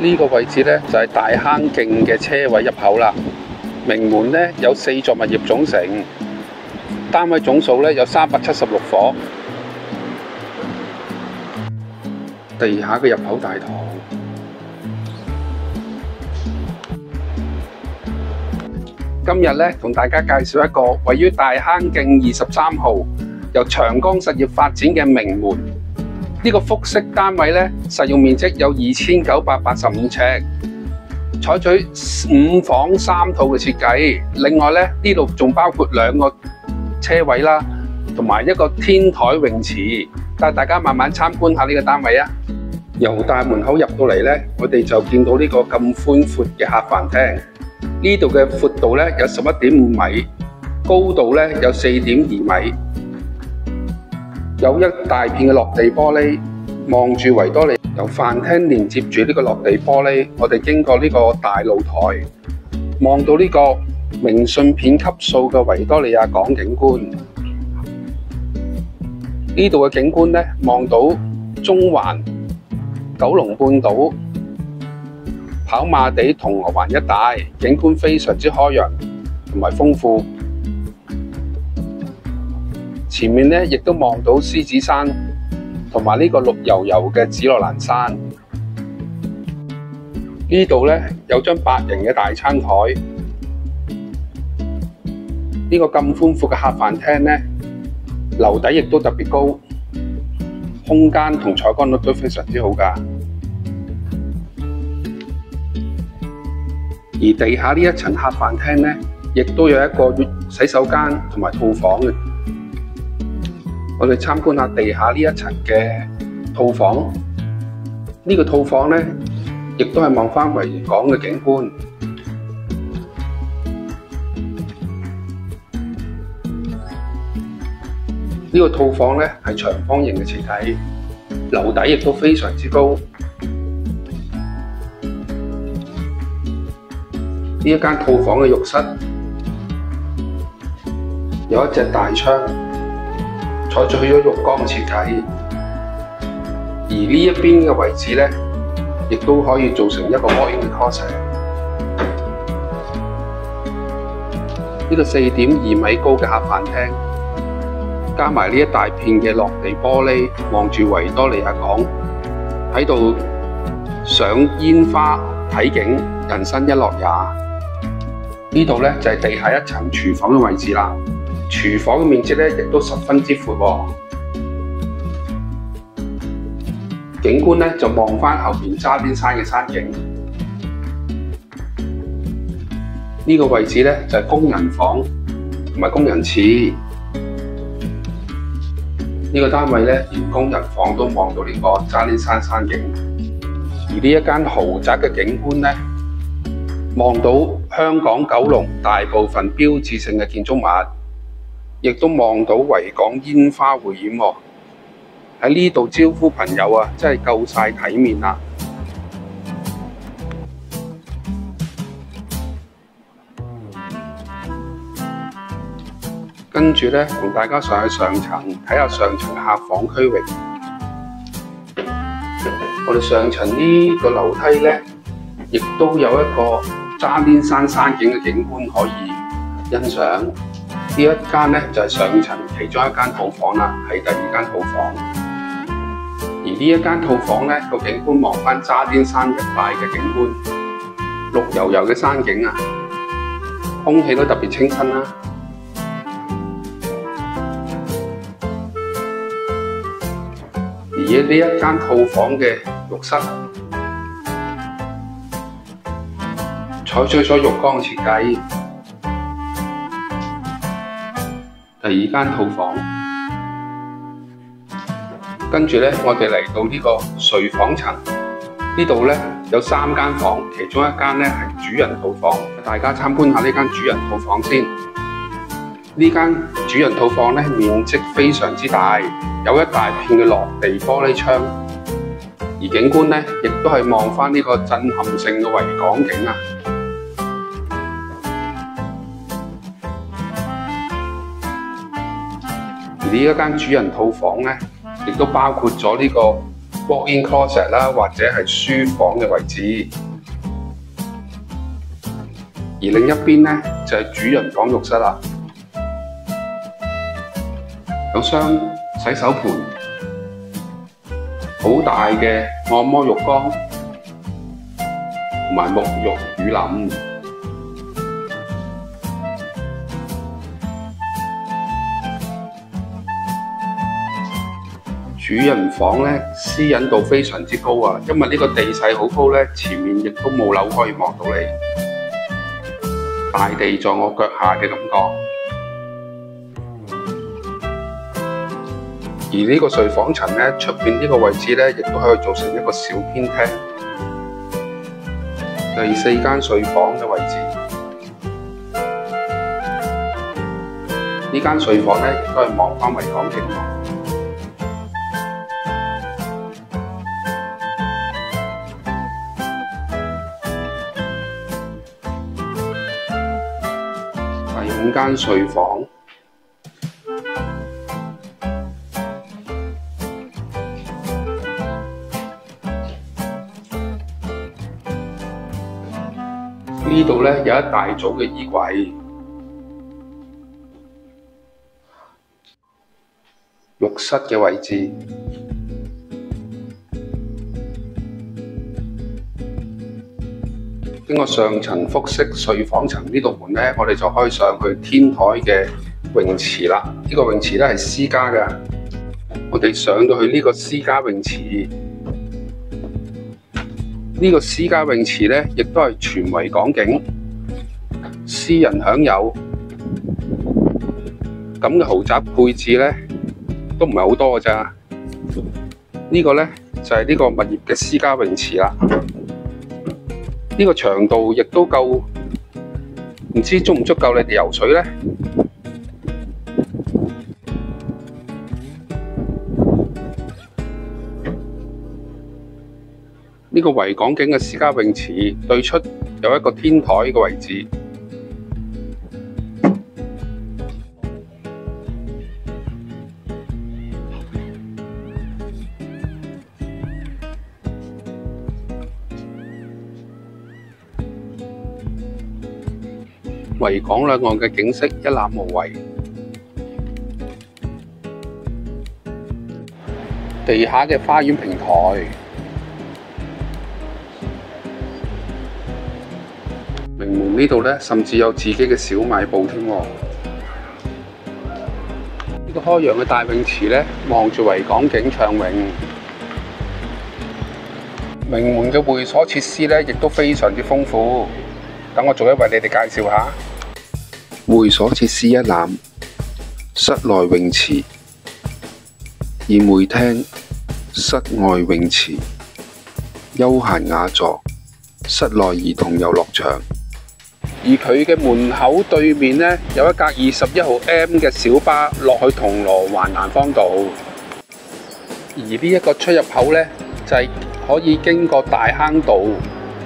呢個位置呢，就係大坑徑嘅車位入口啦。名門呢，有4座物業總成，單位總數呢，有376伙。地下嘅入口大堂。今日呢，同大家介紹一個位於大坑徑23號由長江實業發展嘅名門。呢個複式單位呢，實用面積有2985尺，採取5房3套嘅設計。另外呢，呢度仲包括2個車位啦，同埋一個天台泳池。帶大家慢慢參觀下呢個單位啊！由大門口入到嚟呢，我哋就見到呢個咁寬闊嘅客飯廳。呢度嘅闊度呢，有11.5米，高度呢，有4.2米。有一大片嘅落地玻璃，望住維多利亞由飯廳連接住呢個落地玻璃，我哋經過呢個大露台，望到呢個明信片級數嘅維多利亞港景觀。呢度嘅景觀呢，望到中環、九龍半島、跑馬地、銅鑼灣一帶，景觀非常之開揚同埋豐富。前面呢，亦都望到獅子山同埋呢個綠油油嘅紫羅蘭山。呢度呢，有張8人嘅大餐台。呢個咁寬闊嘅客飯廳呢，樓底亦都特別高，空間同採光率都非常之好㗎。而地下呢一層客飯廳呢，亦都有一個洗手間同埋套房嘅。我哋參觀下地下呢一層嘅套房。呢個套房呢，亦都係望返維港嘅景觀。呢個套房呢，係長方形嘅設計，樓底亦都非常之高。呢一間套房嘅浴室有一隻大窗，採取咗浴缸設計。而呢一邊嘅位置呢，亦都可以做成一個 walk-in closet。呢個4.2米高嘅客飯廳，加埋呢一大片嘅落地玻璃，望住維多利亞港，喺度賞煙花睇景，人生一樂也。呢度呢，就係地下一層廚房嘅位置啦。廚房嘅面積呢，亦都十分之闊喎。景觀呢，就望返後邊渣甸山嘅山景。呢個位置呢，就係工人房同埋工人廁。呢個單位呢，連工人房都望到呢個渣甸山山景。而呢一間豪宅嘅景觀呢，望到香港九龍大部分標誌性嘅建築物，亦都望到維港煙花匯演喎。喺呢度招呼朋友啊，真係夠晒體面啦！跟住呢，同大家上去上層睇下上層客房區域。我哋上層呢個樓梯呢，亦都有一個渣甸山山景嘅景觀可以欣賞。呢一間呢，就係上層其中一間套房啦，係第2間套房。而呢一間套房呢，個景觀望返渣甸山一帶嘅景觀，綠油油嘅山景啊，空氣都特別清新啦。而呢一間套房嘅浴室，採取咗浴缸設計。第2間套房，跟住呢，我哋嚟到呢個睡房層。呢度呢，有3間房，其中一間呢係主人套房。大家參觀下呢間主人套房先。呢間主人套房呢，面積非常之大，有一大片嘅落地玻璃窗。而景觀呢，亦都係望返呢個震撼性嘅維港景啊！而呢一間主人套房呢，亦都包括咗呢個 walk-in closet 啦，或者係書房嘅位置。而另一邊咧就係主人房浴室啦，有雙洗手盆，好大嘅按摩浴缸，同埋沐浴乳淋。主人房咧私隱度非常之高啊，因為呢個地勢好高咧，前面亦都冇樓可以望到你，大地在我腳下嘅感覺。而呢個睡房層咧，出邊呢個位置咧，亦都可以做成一個小偏廳。第4間睡房嘅位置，呢間睡房咧亦都係望返維港景。第5間睡房，呢度咧有一大組嘅衣櫃，浴室嘅位置。經過上層複式睡房層呢度門咧，我哋就可以上去天台嘅泳池啦。呢個泳池咧係私家嘅，我哋上到去呢個私家泳池。呢個私家泳池咧，亦都係全維港景，私人享有。咁嘅豪宅配置咧，都唔係好多㗎咋。呢個咧就係呢個物業嘅私家泳池啦。呢個長度亦都夠，唔知足唔足夠你哋游水呢？呢個維港景嘅私家泳池對出有一個天台嘅位置。維港兩岸嘅景色一覽無遺，地下嘅花園平台，名門呢度咧，甚至有自己嘅小賣部添。呢個開揚嘅大泳池咧，望住維港景暢泳。名門嘅會所設施咧，亦都非常之豐富。等我逐一為你哋介紹下。會所設施一覽：室內泳池、宴會廳、室外泳池、休閒雅座、室內兒童遊樂場。而佢嘅門口對面呢，有一架21號 M 嘅小巴落去銅鑼灣南方道。而呢一個出入口呢，就係可以經過大坑道，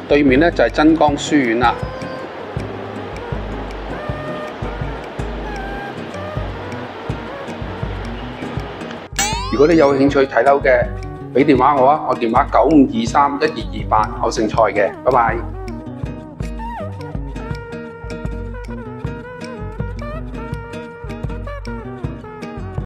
對面呢，就係真光書院啦。如果你有興趣睇樓嘅，俾電話我啊，我電話95231228，我姓蔡嘅，拜拜。